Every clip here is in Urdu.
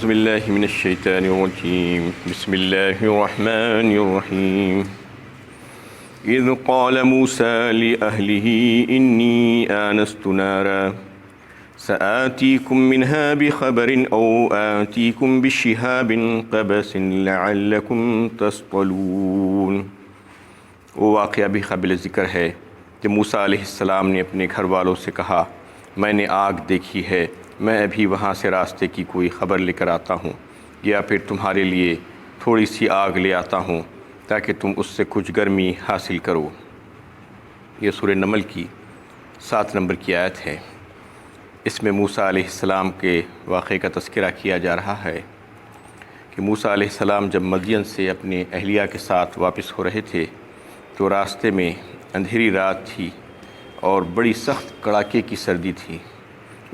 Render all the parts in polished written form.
بسم الله من الشيطان الرجيم بسم الله الرحمن الرحيم إذ قال موسى لأهله إني آنست نارا سآتيكم منها بخبر أو آتيكم بشهاب قبس لعلكم تصطلون۔ وہ واقعہ بھی قابل ذکر ہے کہ موسیٰ علیہ السلام نے اپنے گھر والوں سے کہا، میں نے آگ دیکھی ہے، میں ابھی وہاں سے راستے کی کوئی خبر لے کر آتا ہوں، یا پھر تمہارے لیے تھوڑی سی آگ لے آتا ہوں تاکہ تم اس سے کچھ گرمی حاصل کرو۔ یہ سورہ نمل کی 7 نمبر کی آیت ہے۔ اس میں موسیٰ علیہ السلام کے واقعے کا تذکرہ کیا جا رہا ہے کہ موسیٰ علیہ السلام جب مدین سے اپنے اہلیہ کے ساتھ واپس ہو رہے تھے تو راستے میں اندھیری رات تھی اور بڑی سخت کڑاکے کی سردی تھی۔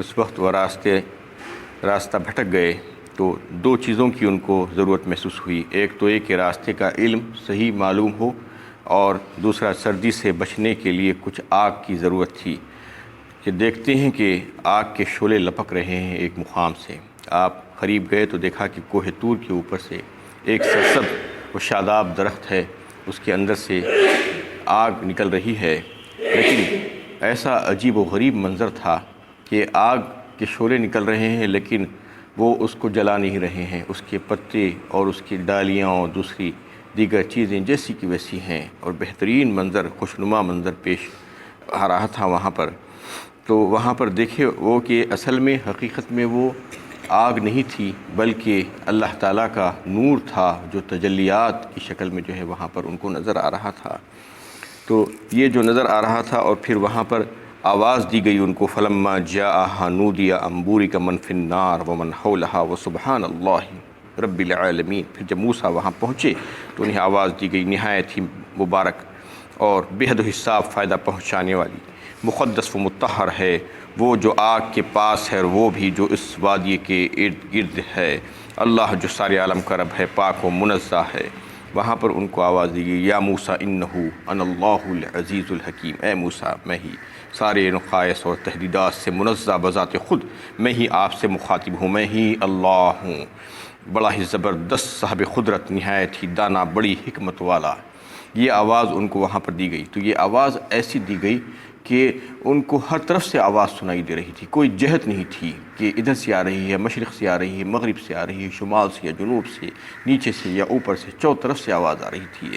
اس وقت وہ راستہ بھٹک گئے تو 2 چیزوں کی ان کو ضرورت محسوس ہوئی، ایک تو یہ کہ راستے کا علم صحیح معلوم ہو، اور دوسرا سردی سے بچنے کے لیے کچھ آگ کی ضرورت تھی کہ دیکھتے ہیں کہ آگ کے شعلے لپک رہے ہیں ایک مقام سے۔ آپ قریب گئے تو دیکھا کہ کوہ طور کے اوپر سے ایک سرسبز و شاداب درخت ہے، اس کے اندر سے آگ نکل رہی ہے، لیکن ایسا عجیب و غریب منظر تھا کہ آگ کے شعلے نکل رہے ہیں لیکن وہ اس کو جلا نہیں رہے ہیں، اس کے پتے اور اس کی ڈالیاں اور دوسری دیگر چیزیں جیسی کی ویسی ہیں، اور بہترین منظر، خوشنما منظر پیش آ رہا تھا وہاں پر۔ تو وہاں پر دیکھے وہ کہ اصل میں حقیقت میں وہ آگ نہیں تھی بلکہ اللہ تعالیٰ کا نور تھا جو تجلیات کی شکل میں جو ہے وہاں پر ان کو نظر آ رہا تھا۔ تو یہ جو نظر آ رہا تھا، اور پھر وہاں پر آواز دی گئی ان کو، فلما جاءها نودی ان بورک من فی النار ومن حولها وسبحان اللہ رب العالمین۔ پھر جب موسیٰ وہاں پہنچے تو انہیں آواز دی گئی، نہایت ہی مبارک اور بے حد و حساب فائدہ پہنچانے والی، مقدس و مطہر ہے وہ جو آگ کے پاس ہے، اور وہ بھی جو اس وادی کے ارد گرد ہے، اللہ جو سارے عالم کا رب ہے، پاک و منزہ ہے۔ وہاں پر ان کو آواز دی گئی، یا موسیٰ انہو انا اللہ العزیز الحکیم، اے موسیٰ میں ہی سارے نقائص اور تہدیدات سے منزہ بذات خود، میں ہی آپ سے مخاطب ہوں، میں ہی اللہ ہوں، بڑا ہی زبردست صاحب قدرت، نہایت ہی دانا، بڑی حکمت والا۔ یہ آواز ان کو وہاں پر دی گئی۔ تو یہ آواز ایسی دی گئی کہ ان کو ہر طرف سے آواز سنائی دے رہی تھی، کوئی جہت نہیں تھی کہ ادھر سے آ رہی ہے، مشرق سے آ رہی ہے، مغرب سے آ رہی ہے، شمال سے یا جنوب سے، نیچے سے یا اوپر سے، چاروں طرف سے آواز آ رہی تھی۔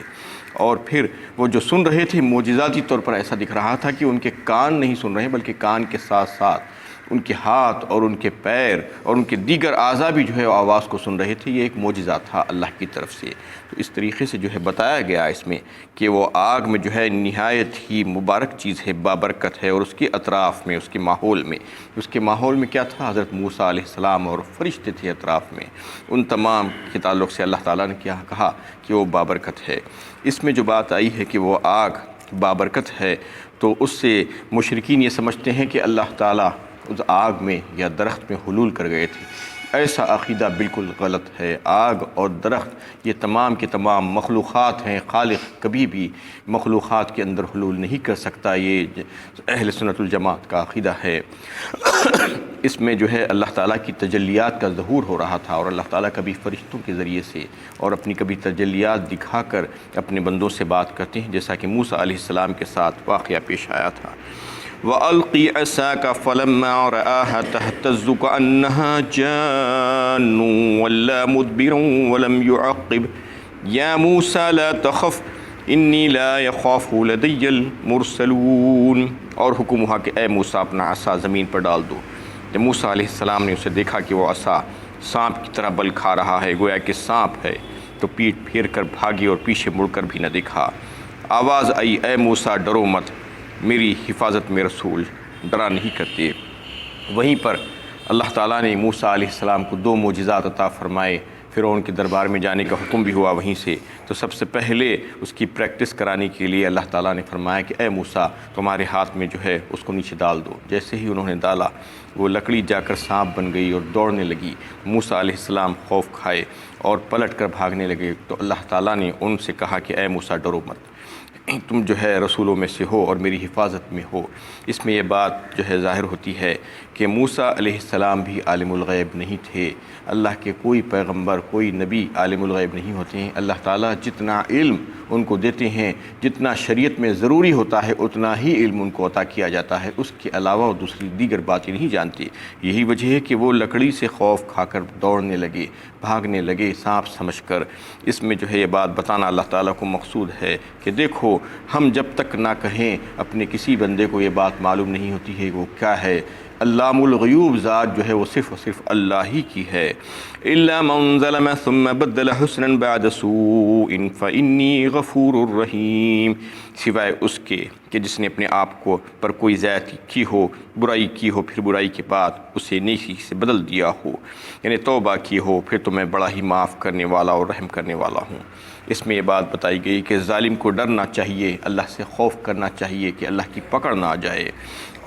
اور پھر وہ جو سن رہے تھے معجزاتی طور پر ایسا دکھ رہا تھا کہ ان کے کان نہیں سن رہے بلکہ کان کے ساتھ ساتھ ان کے ہاتھ اور ان کے پیر اور ان کے دیگر اعضاء بھی جو ہے آواز کو سن رہے تھے۔ یہ ایک معجزہ تھا اللہ کی طرف سے۔ تو اس طریقے سے جو ہے بتایا گیا اس میں کہ وہ آگ میں جو ہے نہایت ہی مبارک چیز ہے، بابرکت ہے، اور اس کے اطراف میں، اس کے ماحول میں کیا تھا؟ حضرت موسیٰ علیہ السلام اور فرشتے تھے اطراف میں۔ ان تمام کے تعلق سے اللہ تعالیٰ نے کیا کہا کہ وہ بابرکت ہے۔ اس میں جو بات آئی ہے کہ وہ آگ بابرکت ہے، تو اس سے مشرکین یہ سمجھتے ہیں کہ اللہ تعالیٰ اس آگ میں یا درخت میں حلول کر گئے تھے۔ ایسا عقیدہ بالکل غلط ہے۔ آگ اور درخت یہ تمام کے تمام مخلوقات ہیں، خالق کبھی بھی مخلوقات کے اندر حلول نہیں کر سکتا، یہ اہل سنت الجماعت کا عقیدہ ہے۔ اس میں جو ہے اللہ تعالیٰ کی تجلیات کا ظہور ہو رہا تھا، اور اللہ تعالیٰ کبھی فرشتوں کے ذریعے سے اور اپنی کبھی تجلیات دکھا کر اپنے بندوں سے بات کرتے ہیں، جیسا کہ موسیٰ علیہ السلام کے ساتھ واقعہ پیش آیا تھا۔ وَأَلْقِ عَصَاكَ فَلَمَّا رَآهَا تَهْتَزُّ كَأَنَّهَا جَانٌّ وَلَّىٰ مُدْبِرًا وَلَمْ يُعَقِّبْ يَا مُوسَىٰ لَا تَخَفْ إِنِّي لَا يَخَافُ لَدَيَّ الْمُرْسَلُونَ۔ اور حکم ہوا کہ اے موسیٰ اپنا عصا زمین پر ڈال دو۔ جب موسیٰ علیہ السلام نے اسے دیکھا کہ وہ عصا سانپ کی طرح بل کھا رہا ہے، گویا کہ سانپ ہے، تو پیٹ پھیر کر بھاگی اور پیچھے مڑ کر بھی نہ دیکھا۔ آواز آئی، اے موسیٰ ڈرو مت، میری حفاظت میں رسول ڈرا نہیں کرتے۔ وہیں پر اللہ تعالیٰ نے موسیٰ علیہ السلام کو 2 معجزات عطا فرمائے۔ فرعون کے دربار میں جانے کا حکم بھی ہوا وہیں سے، تو سب سے پہلے اس کی پریکٹس کرانے کے لیے اللہ تعالیٰ نے فرمایا کہ اے موسیٰ تمہارے ہاتھ میں جو ہے اس کو نیچے ڈال دو۔ جیسے ہی انہوں نے ڈالا، وہ لکڑی جا کر سانپ بن گئی اور دوڑنے لگی۔ موسیٰ علیہ السلام خوف کھائے اور پلٹ کر بھاگنے لگے، تو اللہ تعالیٰ نے ان سے کہا کہ اے موسیٰ ڈرو مت، تم جو ہے رسولوں میں سے ہو اور میری حفاظت میں ہو۔ اس میں یہ بات جو ہے ظاہر ہوتی ہے کہ کہ موسیٰ علیہ السلام بھی عالم الغیب نہیں تھے۔ اللہ کے کوئی پیغمبر، کوئی نبی عالم الغیب نہیں ہوتے ہیں۔ اللہ تعالیٰ جتنا علم ان کو دیتے ہیں، جتنا شریعت میں ضروری ہوتا ہے اتنا ہی علم ان کو عطا کیا جاتا ہے، اس کے علاوہ وہ دوسری دیگر باتیں نہیں جانتے۔ یہی وجہ ہے کہ وہ لکڑی سے خوف کھا کر دوڑنے لگے، بھاگنے لگے سانپ سمجھ کر۔ اس میں جو ہے یہ بات بتانا اللہ تعالیٰ کو مقصود ہے کہ دیکھو، ہم جب تک نہ کہیں اپنے کسی بندے کو یہ بات معلوم نہیں ہوتی ہے وہ کیا ہے۔ علام الغیوب ذات جو ہے وہ صرف اور صرف اللہ ہی کی ہے۔ إِلَّا مَنْ ظَلَمَ ثُمَّ بَدَّلَ حُسْنًا بَعْدَ سُوءٍ فَإِنِّي غَفُورٌ رَحِيمٌ، سوائے اس کے کہ جس نے اپنے آپ کو پر کوئی زیادتی کی ہو، برائی کی ہو، پھر برائی کے بعد اسے نیکی سے بدل دیا ہو، یعنی توبہ کی ہو، پھر تو میں بڑا ہی معاف کرنے والا اور رحم کرنے والا ہوں۔ اس میں یہ بات بتائی گئی کہ ظالم کو ڈرنا چاہیے، اللہ سے خوف کرنا چاہیے کہ اللہ کی پکڑ نہ آ جائے۔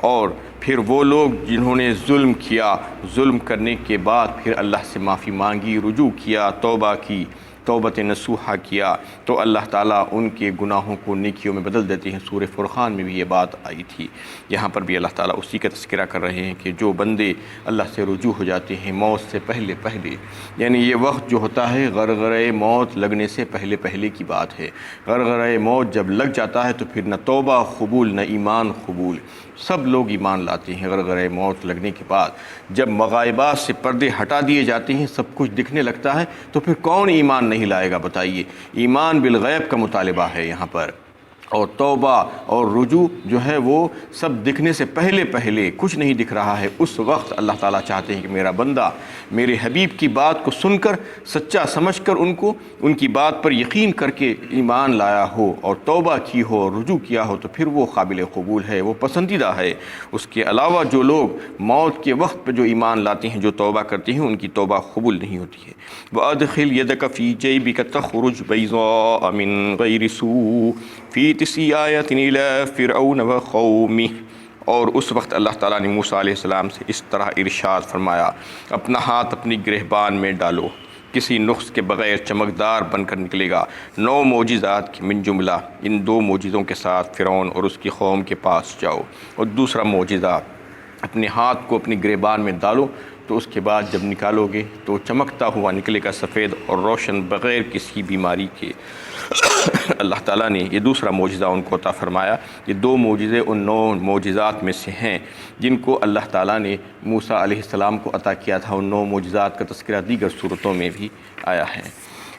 اور پھر وہ لوگ جنہوں نے ظلم کیا، ظلم کرنے کے بعد پھر اللہ سے معافی مانگی، رجوع کیا، توبہ کی، توبت نصوحہ کیا، تو اللہ تعالیٰ ان کے گناہوں کو نیکیوں میں بدل دیتے ہیں۔ سورہ فرقان میں بھی یہ بات آئی تھی، یہاں پر بھی اللہ تعالیٰ اسی کا تذکرہ کر رہے ہیں کہ جو بندے اللہ سے رجوع ہو جاتے ہیں موت سے پہلے پہلے، یعنی یہ وقت جو ہوتا ہے غرغرۂ موت لگنے سے پہلے پہلے کی بات ہے۔ غرغرۂ موت جب لگ جاتا ہے تو پھر نہ توبہ قبول نہ ایمان قبول، سب لوگ ایمان لاتے ہیں غرغرۂ موت لگنے کے بعد۔ جب مغائبات سے پردے ہٹا دیے جاتے ہیں، سب کچھ دکھنے لگتا ہے، تو پھر کون ایمان نہیں لائے گا بتائیے؟ ایمان بالغیب کا مطالبہ ہے یہاں پر، اور توبہ اور رجوع جو ہے وہ سب دکھنے سے پہلے پہلے، کچھ نہیں دکھ رہا ہے اس وقت اللہ تعالیٰ چاہتے ہیں کہ میرا بندہ میرے حبیب کی بات کو سن کر، سچا سمجھ کر ان کی بات پر یقین کر کے ایمان لایا ہو اور توبہ کی ہو اور رجوع کیا ہو، تو پھر وہ قابل قبول ہے، وہ پسندیدہ ہے۔ اس کے علاوہ جو لوگ موت کے وقت پہ جو ایمان لاتے ہیں، جو توبہ کرتے ہیں، ان کی توبہ قبول نہیں ہوتی ہے۔ وَأَدْخِلْ يَدَكَ فِي جَيْبِكَ تَخْرُجْ بَيْضَاءَ مِنْ غَيْرِ سُوءٍ فِي تِسْعِ آیَاتٍ إِلَىٰ فِرْعَوْنَ وَقَوْمِهِ، اور اس وقت اللہ تعالیٰ نے موسیٰ علیہ السلام سے اس طرح ارشاد فرمایا، اپنا ہاتھ اپنی گرہبان میں ڈالو، کسی نقص کے بغیر چمکدار بن کر نکلے گا۔ 9 معجزات کے من جملہ ان 2 معجزوں کے ساتھ فرعون اور اس کی قوم کے پاس جاؤ۔ اور دوسرا معجزہ، اپنے ہاتھ کو اپنی گریبان میں ڈالو، تو اس کے بعد جب نکالو گے تو چمکتا ہوا نکلے گا، سفید اور روشن، بغیر کسی بیماری کے۔ اللہ تعالیٰ نے یہ دوسرا معجزہ ان کو عطا فرمایا۔ یہ 2 معجزے ان 9 معجزات میں سے ہیں جن کو اللہ تعالیٰ نے موسیٰ علیہ السلام کو عطا کیا تھا۔ ان 9 معجزات کا تذکرہ دیگر صورتوں میں بھی آیا ہے۔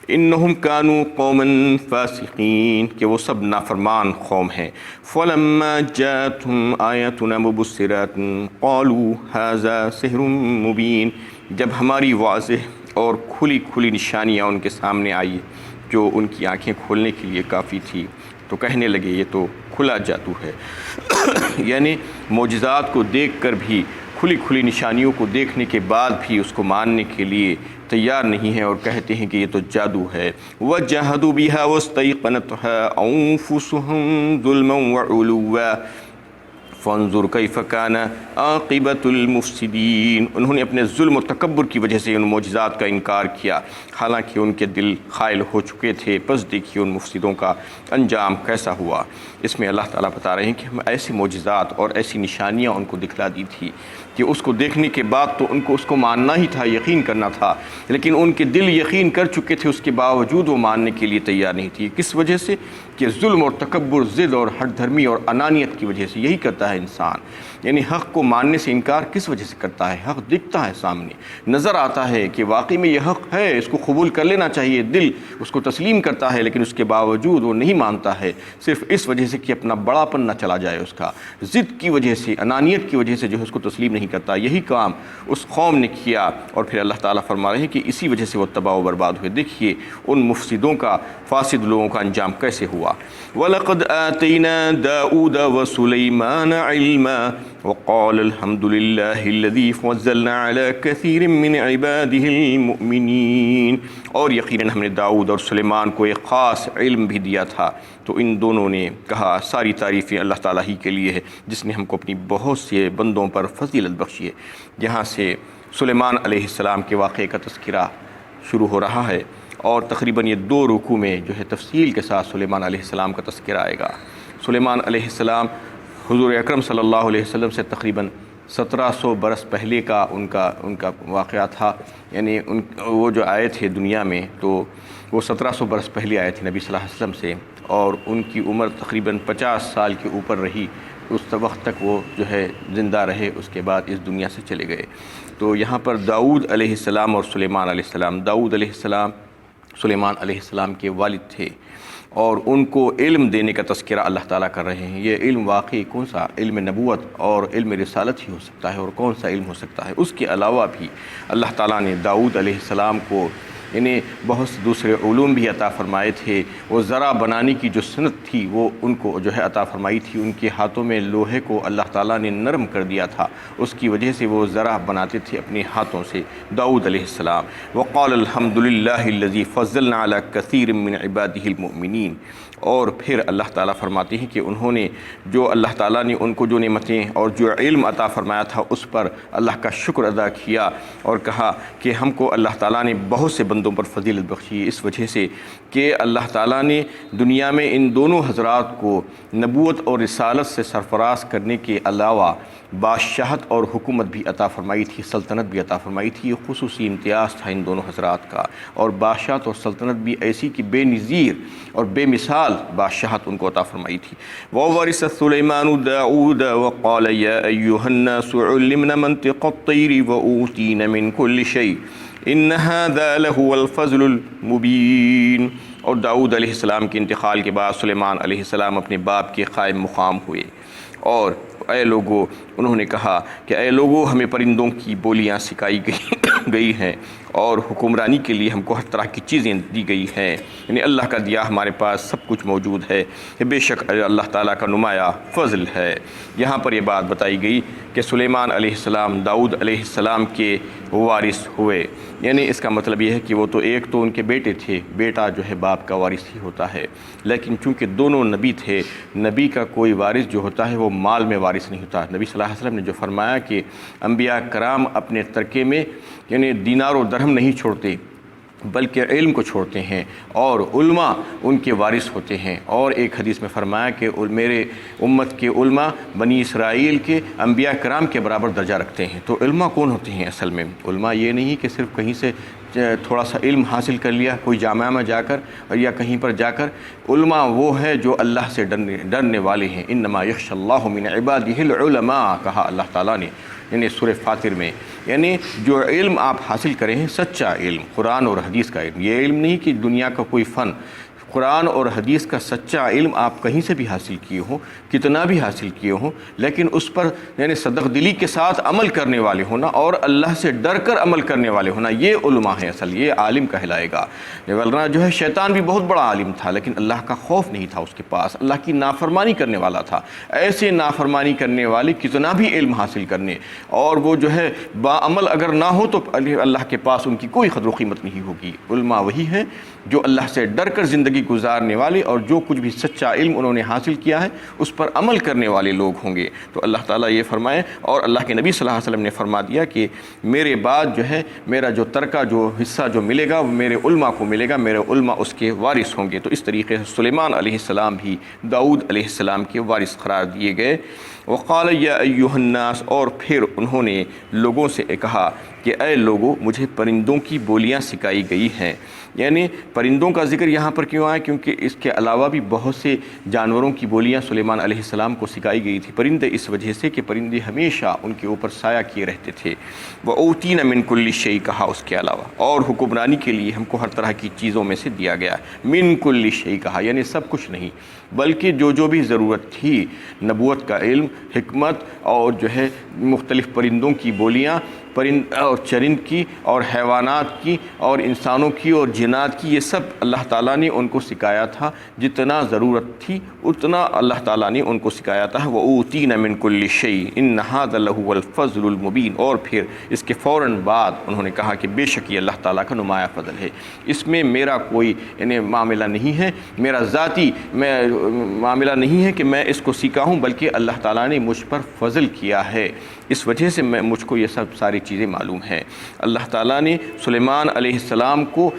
انہم کانوا قوما فاسقین، کہ وہ سب نافرمان قوم ہیں۔ فلما جاءتهم آیاتنا مبصرات قالوا ھذا سحر مبین، جب ہماری واضح اور کھلی کھلی نشانیاں ان کے سامنے آئی جو ان کی آنکھیں کھولنے کے لیے کافی تھی، تو کہنے لگے یہ تو کھلا جادو ہے۔ یعنی معجزات کو دیکھ کر بھی، کھلی کھلی نشانیوں کو دیکھنے کے بعد بھی اس کو ماننے کے لیے تیار نہیں ہیں اور کہتے ہیں کہ یہ تو جادو ہے۔ وَجَحَدُوا بِهَا وَاسْتَيْقَنَتْهَا أَنفُسُهُمْ ظُلْمًا وَعُلُوًّا فَانظُرْ كَيْفَ كَانَ عَاقِبَةُ الْمُفْسِدِينَ، انہوں نے اپنے ظلم و تکبر کی وجہ سے ان معجزات کا انکار کیا، حالانکہ ان کے دل خائل ہو چکے تھے۔ پس دیکھیے ان مفسدوں کا انجام کیسا ہوا۔ اس میں اللہ تعالیٰ بتا رہے ہیں کہ ہم ایسی معجزات اور ایسی نشانیاں ان کو دکھلا دی تھی کہ اس کو دیکھنے کے بعد تو ان کو اس کو ماننا ہی تھا، یقین کرنا تھا، لیکن ان کے دل یقین کر چکے تھے، اس کے باوجود وہ ماننے کے لیے تیار نہیں تھی۔ کس وجہ سے؟ کہ ظلم اور تکبر، ضد اور ہٹ دھرمی اور انانیت کی وجہ سے۔ یہی کرتا ہے انسان، یعنی حق کو ماننے سے انکار کس وجہ سے کرتا ہے؟ حق دکھتا ہے سامنے، نظر آتا ہے کہ واقعی میں یہ حق ہے، اس کو قبول کر لینا چاہیے، دل اس کو تسلیم کرتا ہے، لیکن اس کے باوجود وہ نہیں مانتا ہے، صرف اس وجہ سے کہ اپنا بڑاپن نہ چلا جائے، اس کا ضد کی وجہ سے، انانیت کی وجہ سے جو ہے اس کو تسلیم نہیں کرتا۔ یہی کام اس قوم نے کیا، اور پھر اللہ تعالیٰ فرما رہے ہیں کہ اسی وجہ سے وہ تباہ و برباد ہوئے۔ دیکھیے ان مفسدوں کا، فاسد لوگوں کا انجام کیسے ہوا۔ وَلَقَدْ آتَيْنَا دَاؤُودَ وَسُلَيْمَانَ عِلْمًا وَقَالَ الْحَمْدُ لِلَّهِ الَّذِي فَضَّلَنَا عَلَى كَثِيرٍ مِّنْ عِبَادِهِ الْمُؤْمِنِينَ، اور یقیناً ہم نے داؤد اور سلیمان کو ایک خاص علم بھی دیا تھا۔ تو ان دونوں نے کہا ساری تعریفیں اللہ تعالیٰ ہی کے لیے ہے جس نے ہم کو اپنی بہت سے بندوں پر فضیلت بخشی ہے۔ یہاں سے سلیمان علیہ السلام کے واقعے کا تذکرہ شروع ہو رہا ہے، اور تقریباً یہ 2 رکوع میں جو ہے تفصیل کے ساتھ سلیمان علیہ السلام کا تذکرہ آئے گا۔ سلیمان علیہ السلام حضور اکرم صلی اللہ علیہ وسلم سے تقریباً 1700 برس پہلے کا ان کا واقعہ تھا، یعنی وہ جو آئے تھے دنیا میں تو وہ 1700 برس پہلے آئے تھے نبی صلی اللہ علیہ وسلم سے، اور ان کی عمر تقریباً 50 سال کے اوپر رہی، اس وقت تک وہ جو ہے زندہ رہے، اس کے بعد اس دنیا سے چلے گئے۔ تو یہاں پر داؤد علیہ السلام اور سلیمان علیہ السلام، داؤد علیہ السلام سلیمان علیہ السلام کے والد تھے، اور ان کو علم دینے کا تذکرہ اللہ تعالیٰ کر رہے ہیں۔ یہ علم واقعی کون سا علم نبوت اور علم رسالت ہی ہو سکتا ہے، اور کون سا علم ہو سکتا ہے؟ اس کے علاوہ بھی اللہ تعالیٰ نے داؤد علیہ السلام کو انہیں بہت سے دوسرے علوم بھی عطا فرمائے تھے۔ وہ زرع بنانے کی جو صنعت تھی وہ ان کو جو ہے عطا فرمائی تھی، ان کے ہاتھوں میں لوہے کو اللہ تعالیٰ نے نرم کر دیا تھا، اس کی وجہ سے وہ زرع بناتے تھے اپنے ہاتھوں سے داؤد علیہ السلام۔ وقال الحمد للہ الذی فضلنا علی کثیر من عبادہ المؤمنین، اور پھر اللہ تعالیٰ فرماتے ہیں کہ انہوں نے جو اللہ تعالیٰ نے ان کو جو نعمتیں اور جو علم عطا فرمایا تھا اس پر اللہ کا شکر ادا کیا، اور کہا کہ ہم کو اللہ تعالیٰ نے بہت سے بندوں پر فضیلت بخشی، اس وجہ سے کہ اللہ تعالیٰ نے دنیا میں ان دونوں حضرات کو نبوت اور رسالت سے سرفراز کرنے کے علاوہ بادشاہت اور حکومت بھی عطا فرمائی تھی، سلطنت بھی عطا فرمائی تھی۔ یہ خصوصی امتیاز تھا ان دونوں حضرات کا، اور بادشاہت اور سلطنت بھی ایسی کہ بے نظیر اور بے مثال بادشاہت ان کو عطا فرمائی تھی۔ وَوَرِثَ سُلَيْمَانُ دَاؤُودَ وَقَالَ يَا أَيُّهَا النَّاسُ عُلِّمْنَا مَنطِقَ الطَّيْرِ وَأُوتِينَا مِنْ كُلِّ شَيْءٍ إِنَّ هَذَا لَهُوَ الْفَضْلُ الْمُبِينُ۔ اور داؤد علیہ السلام کے انتقال کے بعد سلیمان علیہ السلام اپنے باپ کے قائم مقام ہوئے، اور اے لوگو انہوں نے کہا کہ اے لوگو ہمیں پرندوں کی بولیاں سکھائی گئی ہیں، اور حکمرانی کے لیے ہم کو ہر طرح کی چیزیں دی گئی ہیں، یعنی اللہ کا دیا ہمارے پاس سب کچھ موجود ہے، بے شک اللہ تعالیٰ کا نمایاں فضل ہے۔ یہاں پر یہ بات بتائی گئی کہ سلیمان علیہ السلام داؤد علیہ السلام کے وارث ہوئے، یعنی اس کا مطلب یہ ہے کہ وہ تو ایک تو ان کے بیٹے تھے، بیٹا جو ہے باپ کا وارث ہی ہوتا ہے، لیکن چونکہ دونوں نبی تھے، نبی کا کوئی وارث جو ہوتا ہے وہ مال میں وارث نہیں ہوتا۔ نبی صلی اللہ علیہ وسلم نے جو فرمایا کہ انبیاء کرام اپنے ترکے میں یعنی دینار و درہم نہیں چھوڑتے بلکہ علم کو چھوڑتے ہیں، اور علماء ان کے وارث ہوتے ہیں۔ اور ایک حدیث میں فرمایا کہ میرے امت کے علماء بنی اسرائیل کے انبیاء کرام کے برابر درجہ رکھتے ہیں۔ تو علماء کون ہوتے ہیں؟ اصل میں علماء یہ نہیں کہ صرف کہیں سے تھوڑا سا علم حاصل کر لیا کوئی جامعہ میں جا کر یا کہیں پر جا کر، علماء وہ ہے جو اللہ سے ڈرنے والے ہیں۔ انما یخشی اللہ من عبادہ العلماء کہا اللہ تعالیٰ نے، یعنی سورہ فاطر میں، یعنی جو علم آپ حاصل کریں ہیں سچا علم، قرآن اور حدیث کا علم، یہ علم نہیں کہ دنیا کا کوئی فن، قرآن اور حدیث کا سچا علم آپ کہیں سے بھی حاصل کیے ہوں، کتنا بھی حاصل کیے ہوں، لیکن اس پر یعنی صدق دلی کے ساتھ عمل کرنے والے ہونا اور اللہ سے ڈر کر عمل کرنے والے ہونا، یہ علماء ہیں اصل، یہ عالم کہلائے گا۔ ورنہ جو ہے شیطان بھی بہت بڑا عالم تھا لیکن اللہ کا خوف نہیں تھا اس کے پاس، اللہ کی نافرمانی کرنے والا تھا۔ ایسے نافرمانی کرنے والے کتنا بھی علم حاصل کرنے اور وہ جو ہے باعمل اگر نہ ہو تو اللہ کے پاس ان کی کوئی قدر و قیمت نہیں ہوگی۔ علماء وہی ہیں جو اللہ سے ڈر کر زندگی گزارنے والے اور جو کچھ بھی سچا علم انہوں نے حاصل کیا ہے اس پر عمل کرنے والے لوگ ہوں گے۔ تو اللہ تعالیٰ یہ فرمائے، اور اللہ کے نبی صلی اللہ علیہ وسلم نے فرما دیا کہ میرے بعد جو ہے میرا جو ترکہ جو حصہ جو ملے گا وہ میرے علماء کو ملے گا، میرے علماء اس کے وارث ہوں گے۔ تو اس طریقے سے سلیمان علیہ السلام بھی داؤد علیہ السلام کے وارث قرار دیے گئے۔ وقال یا ایھا الناس، اور پھر انہوں نے لوگوں سے کہا کہ اے لوگو مجھے پرندوں کی بولیاں سکھائی گئی ہیں۔ یعنی پرندوں کا ذکر یہاں پر کیوں آیا؟ کیونکہ اس کے علاوہ بھی بہت سے جانوروں کی بولیاں سلیمان علیہ السلام کو سکھائی گئی تھی۔ پرندے اس وجہ سے کہ پرندے ہمیشہ ان کے اوپر سایہ کیے رہتے تھے۔ وَأُوتِينَ مِن كُلِّ شَيْءٍ کہا اس کے علاوہ، اور حکمرانی کے لیے ہم کو ہر طرح کی چیزوں میں سے دیا گیا۔ من كُلِّ شَيْءٍ کہا یعنی سب کچھ نہیں بلکہ جو بھی ضرورت تھی، نبوت کا علم، حکمت اور جو ہے مختلف پرندوں کی بولیاں، پرند اور چرند کی اور حیوانات کی اور انسانوں کی اور جنات کی، یہ سب اللہ تعالیٰ نے ان کو سکھایا تھا۔ جتنا ضرورت تھی اتنا اللہ تعالیٰ نے ان کو سکھایا تھا۔ وَأُوتِينَ مِن كُلِّ شَيْءٍ إِنَّ هَذَا لَهُوَ الْفَضْلُ الْمُبِينُ، اور پھر اس کے فوراً بعد انہوں نے کہا کہ بے شک یہ اللہ تعالیٰ کا نمایاں فضل ہے، اس میں میرا کوئی یعنی معاملہ نہیں ہے، میرا ذاتی معاملہ نہیں ہے کہ میں اس کو سیکھا ہوں، بلکہ اللہ تعالیٰ نے مجھ پر فضل کیا ہے، اس وجہ سے مجھ کو یہ سب ساری چیزیں معلوم ہیں۔ اللہ تعالیٰ نے سلیمان علیہ السلام کو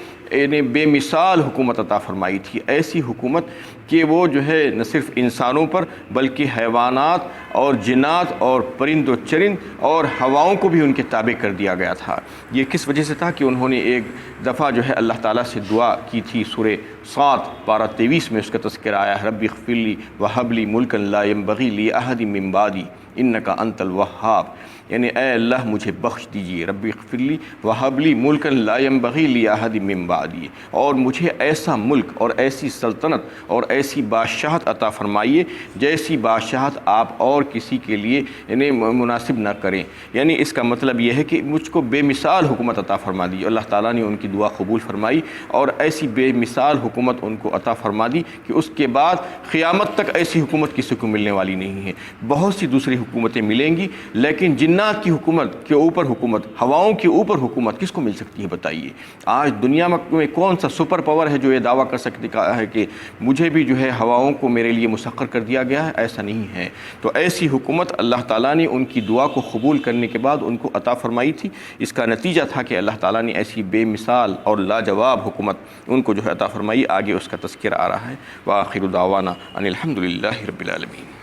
بے مثال حکومت عطا فرمائی تھی، ایسی حکومت کہ وہ جو ہے نہ صرف انسانوں پر بلکہ حیوانات اور جنات اور پرند و چرند اور ہواؤں کو بھی ان کے تابع کر دیا گیا تھا۔ یہ کس وجہ سے تھا کہ انہوں نے ایک دفعہ جو ہے اللہ تعالیٰ سے دعا کی تھی، سورہ صاد پارہ 23 میں اس کا تذکرہ آیا ہے، رب اغفر لی وہب لی ملکا لا ینبغی لاحد من بعدی انک انت الوہاب، یعنی اے اللہ مجھے بخش دیجیے، رب اغفر لی وہب لی ملکا لا ینبغی لاحد من بعدی، اور مجھے ایسا ملک اور ایسی سلطنت اور ایسی بادشاہت عطا فرمائیے جیسی بادشاہت آپ اور کسی کے لیے یعنی مناسب نہ کریں۔ یعنی اس کا مطلب یہ ہے کہ مجھ کو بے مثال حکومت عطا فرما دی۔ اللہ تعالیٰ نے ان کی دعا قبول فرمائی اور ایسی بے مثال حکومت ان کو عطا فرما دی کہ اس کے بعد قیامت تک ایسی حکومت کسی کو ملنے والی نہیں ہے۔ بہت سی دوسری حکومتیں ملیں گی لیکن جنات کی حکومت کے اوپر حکومت، ہواؤں کے اوپر حکومت کس کو مل سکتی ہے بتائیے؟ آج دنیا میں کون سا سپر پاور ہے جو یہ دعویٰ کر سکتا ہے کہ مجھے بھی جو ہے ہواؤں کو میرے لیے مسخر کر دیا گیا ہے؟ ایسا نہیں ہے۔ تو ایسی حکومت اللہ تعالیٰ نے ان کی دعا کو قبول کرنے کے بعد ان کو عطا فرمائی تھی۔ اس کا نتیجہ تھا کہ اللہ تعالیٰ نے ایسی بے مثال اور لاجواب حکومت ان کو جو ہے عطا فرمائی۔ آگے اس کا تذکرہ آ رہا ہے۔ وآخر دعوانا ان الحمد للہ رب العالمین۔